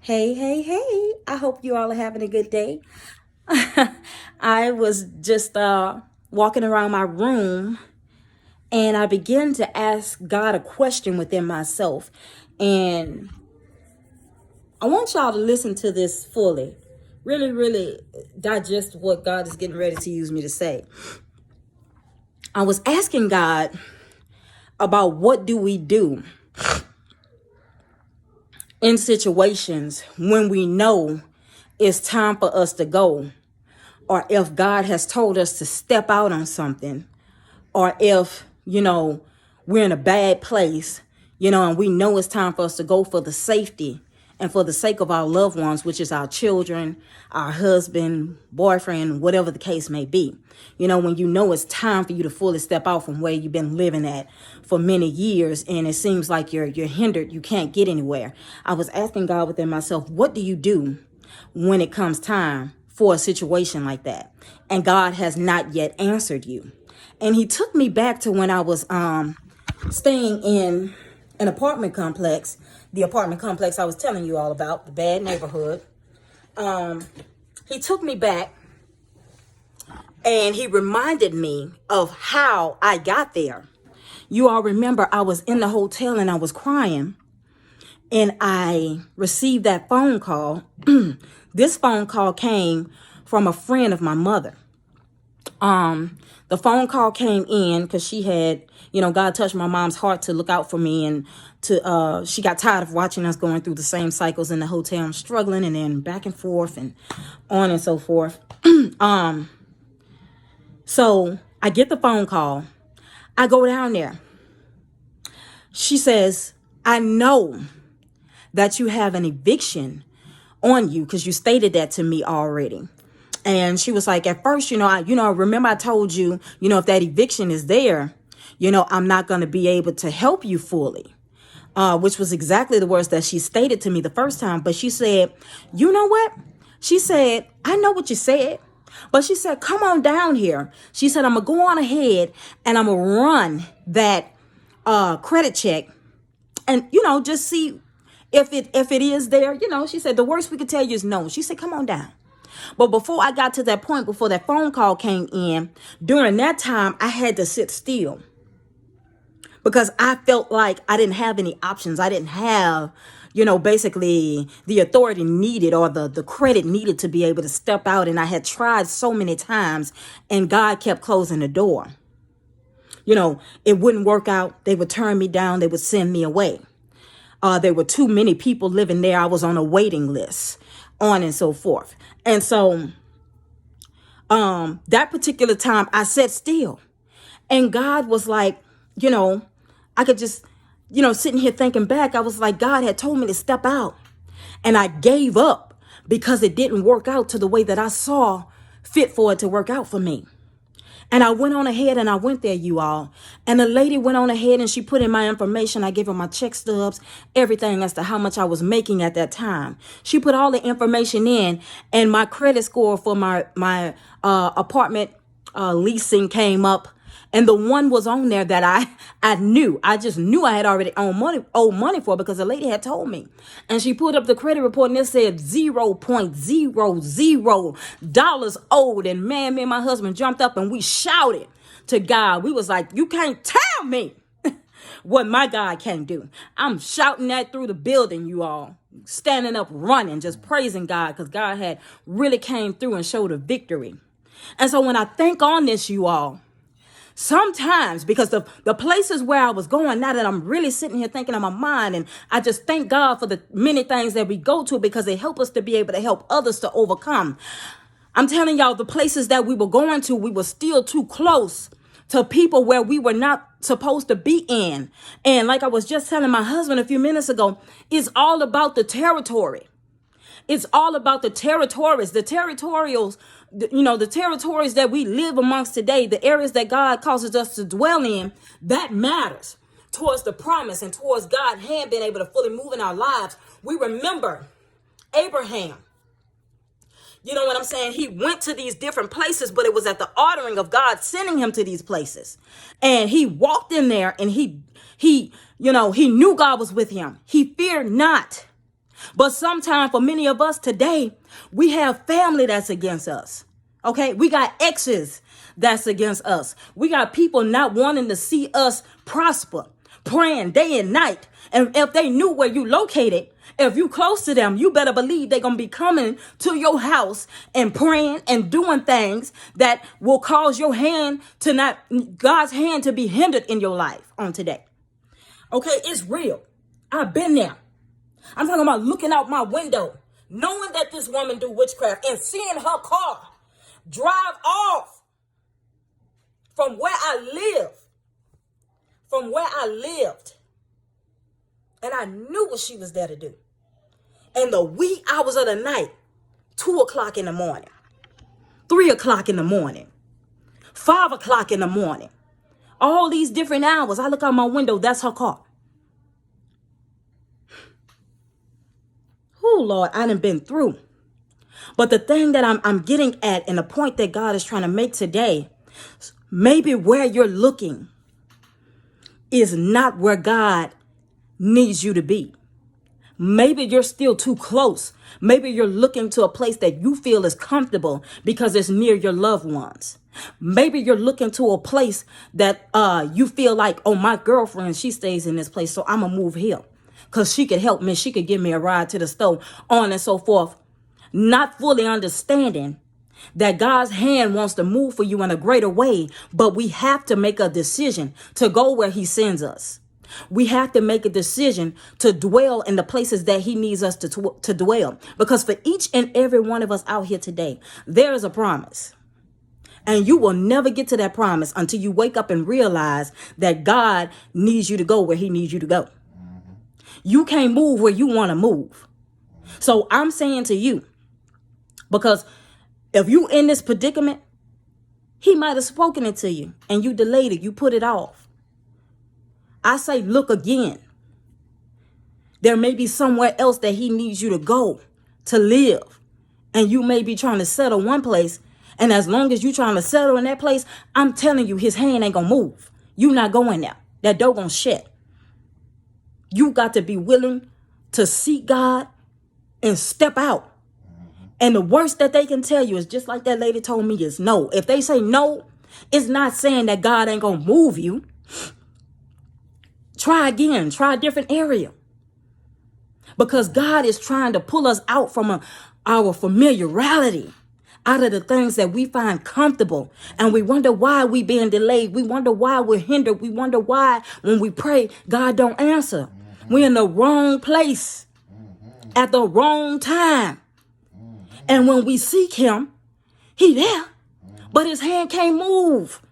Hey, hey, hey. I hope you all are having a good day. I was just walking around my room and I began to ask God a question within myself. And I want y'all to listen to this fully. Really, really digest what God is getting ready to use me to say. I was asking God about what do we do in situations when we know it's time for us to go, or if God has told us to step out on something, or if, we're in a bad place, and we know it's time for us to go for the safety and for the sake of our loved ones, which is our children, our husband, boyfriend, whatever the case may be. When you know it's time for you to fully step out from where you've been living at for many years and it seems like you're hindered, you can't get anywhere. I was asking God within myself, what do you do when it comes time for a situation like that? And God has not yet answered you. And he took me back to when I was staying in an apartment complex, the apartment complex I was telling you all about, the bad neighborhood. He took me back and he reminded me of how I got there. You all remember I was in the hotel and I was crying and I received that phone call. This phone call came from a friend of my mother. The phone call came in because she had, God touched my mom's heart to look out for me, and she got tired of watching us going through the same cycles in the hotel and struggling and then back and forth and on and so forth. So I get the phone call. I go down there. She says, I know that you have an eviction on you because you stated that to me already. And she was like, at first, remember I told you, if that eviction is there, I'm not going to be able to help you fully, which was exactly the words that she stated to me the first time. But she said, you know what? She said, I know what you said, but she said, come on down here. She said, I'm going to go on ahead and I'm going to run that credit check and, just see if it is there. She said, the worst we could tell you is no. She said, come on down. But before I got to that point, before that phone call came in, during that time, I had to sit still because I felt like I didn't have any options. I didn't have, basically the authority needed or the credit needed to be able to step out. And I had tried so many times and God kept closing the door. It wouldn't work out. They would turn me down. They would send me away. There were too many people living there. I was on a waiting list, on and so forth. And so that particular time I sat still and God was like, I could just, sitting here thinking back, I was like, God had told me to step out and I gave up because it didn't work out to the way that I saw fit for it to work out for me. And I went on ahead and I went there, you all. And the lady went on ahead and she put in my information. I gave her my check stubs, everything as to how much I was making at that time. She put all the information in and my credit score for my apartment leasing came up. And the one was on there that I knew. I just knew I had already owed money for because the lady had told me. And she pulled up the credit report and it said $0.00 owed. And man, me and my husband jumped up and we shouted to God. We was like, you can't tell me what my God can't do. I'm shouting that through the building, you all. Standing up, running, just praising God because God had really came through and showed a victory. And so when I think on this, you all, sometimes, because the places where I was going, now that I'm really sitting here thinking in my mind, and I just thank God for the many things that we go to because they help us to be able to help others to overcome. I'm telling y'all, the places that we were going to, we were still too close to people where we were not supposed to be in. And like I was just telling my husband a few minutes ago, it's all about the territory. It's all about the territories, the territorials, the territories that we live amongst today, the areas that God causes us to dwell in, that matters towards the promise and towards God's hand being able to fully move in our lives. We remember Abraham. You know what I'm saying? He went to these different places, but it was at the ordering of God sending him to these places. And he walked in there and he knew God was with him. He feared not. But sometimes for many of us today, we have family that's against us. Okay, we got exes that's against us. We got people not wanting to see us prosper, praying day and night. And if they knew where you located, if you close to them, you better believe they're going to be coming to your house and praying and doing things that will cause your hand to not, God's hand to be hindered in your life on today. Okay, it's real. I've been there. I'm talking about looking out my window, knowing that this woman do witchcraft and seeing her car drive off from where I lived. And I knew what she was there to do. In the wee hours of the night, 2 o'clock in the morning, 3 o'clock in the morning, 5 o'clock in the morning, all these different hours, I look out my window, that's her car. Oh, Lord, I done been through. But the thing that I'm getting at, and the point that God is trying to make today, maybe where you're looking is not where God needs you to be. Maybe you're still too close. Maybe you're looking to a place that you feel is comfortable because it's near your loved ones. Maybe you're looking to a place that you feel like, oh, my girlfriend, she stays in this place, so I'm going to move here because she could help me. She could give me a ride to the store, on and so forth. Not fully understanding that God's hand wants to move for you in a greater way, but we have to make a decision to go where he sends us. We have to make a decision to dwell in the places that he needs us to dwell. Because for each and every one of us out here today, there is a promise. And you will never get to that promise until you wake up and realize that God needs you to go where he needs you to go. You can't move where you want to move. So I'm saying to you, because if you in this predicament, he might have spoken it to you and you delayed it. You put it off. I say, look again. There may be somewhere else that he needs you to go to live. And you may be trying to settle one place. And as long as you're trying to settle in that place, I'm telling you, his hand ain't going to move. You not going there. That door going to shut. You got to be willing to seek God and step out. And the worst that they can tell you is just like that lady told me is no. If they say no, it's not saying that God ain't going to move you. Try again. Try a different area. Because God is trying to pull us out from our familiarity, out of the things that we find comfortable. And we wonder why we being delayed. We wonder why we're hindered. We wonder why when we pray, God don't answer. We're in the wrong place at the wrong time. And when we seek him, he there, but his hand can't move.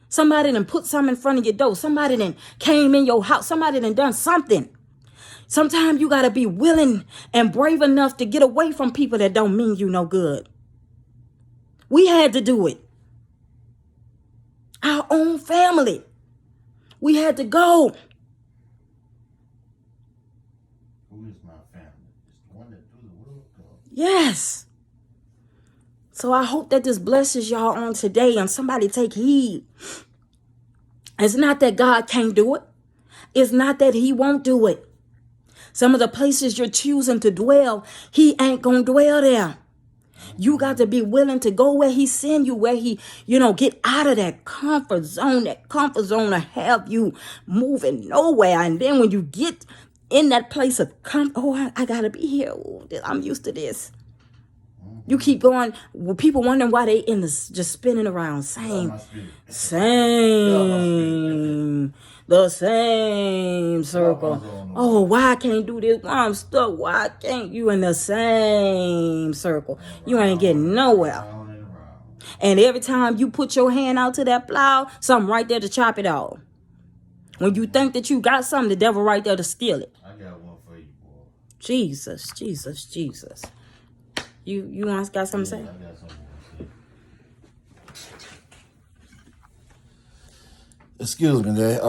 Somebody done put something in front of your door. Somebody done came in your house. Somebody done something. Sometimes you got to be willing and brave enough to get away from people that don't mean you no good. We had to do it. Our own family. We had to go. Who is my family? It's the one that do the will of God. Yes. So I hope that this blesses y'all on today and somebody take heed. It's not that God can't do it. It's not that he won't do it. Some of the places you're choosing to dwell, he ain't going to dwell there. You got to be willing to go where he send you, where he, get out of that comfort zone to have you moving nowhere. And then when you get in that place of comfort, I got to be here. Ooh, I'm used to this. You keep going. Well, people wondering why they in this just spinning around. The same circle. Oh, why I can't do this? Why I'm stuck? Why can't you in the same circle? You ain't getting nowhere. And every time you put your hand out to that plow, something right there to chop it off. When you think that you got something, the devil right there to steal it. I got one for you, boy. Jesus. You got something to say? I got something to say. Excuse me, there.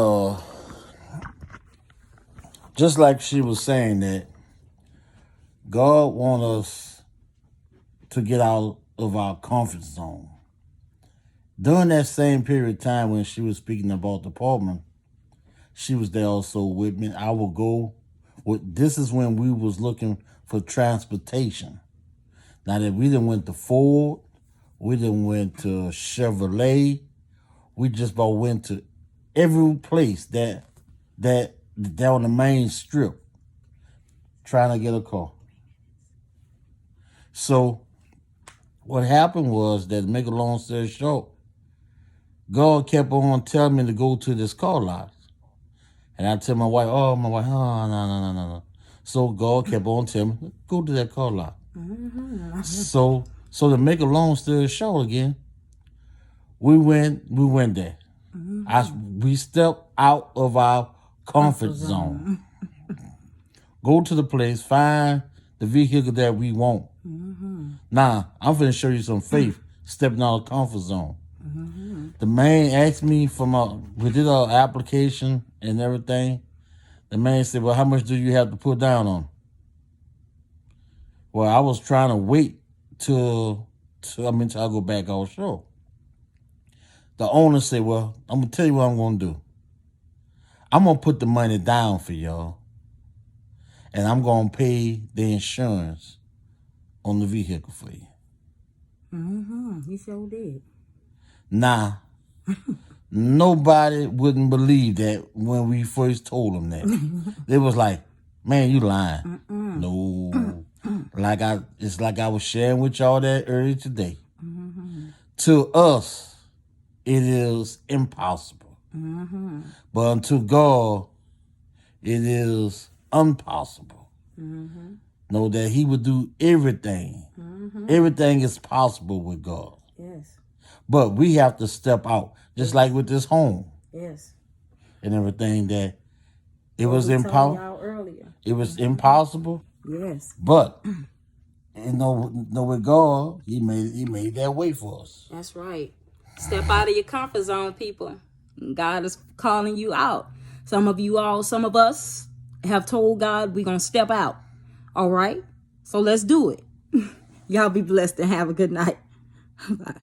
Just like she was saying that God wants us to get out of our comfort zone. During that same period of time when she was speaking about the apartment, she was there also with me. I will go This is when we was looking for transportation. Now that we done went to Ford, we done went to Chevrolet, we just about went to every place that on the main strip trying to get a car. So what happened was that, to make a long story short, God kept on telling me to go to this car lot. And I tell my wife, oh, no. So God kept on telling me, go to that car lot. So to make a long story short again, we went there. We stepped out of our comfort zone. Go to the place, find the vehicle that we want. Now, I'm finna show you some faith, stepping out of comfort zone. The man asked me we did our application and everything. The man said, well, how much do you have to put down on? Well, I was trying to wait till I go back offshore. The owner said, well, I'm going to tell you what I'm going to do. I'm going to put the money down for y'all, and I'm going to pay the insurance on the vehicle for you. He sure did. Nah, nobody wouldn't believe that when we first told them that. They was like, man, you lying. No. It's like I was sharing with y'all that earlier today. To us, it is impossible. But unto God, it is impossible. Know that he would do everything. Everything is possible with God. Yes. But we have to step out, just like with this home. Yes. And everything that it was impossible. Earlier. It was impossible. Yes. But with God, he made that way for us. That's right. Step out of your comfort zone, people. God is calling you out. Some of us have told God we're going to step out. All right? So let's do it. Y'all be blessed and have a good night. Bye.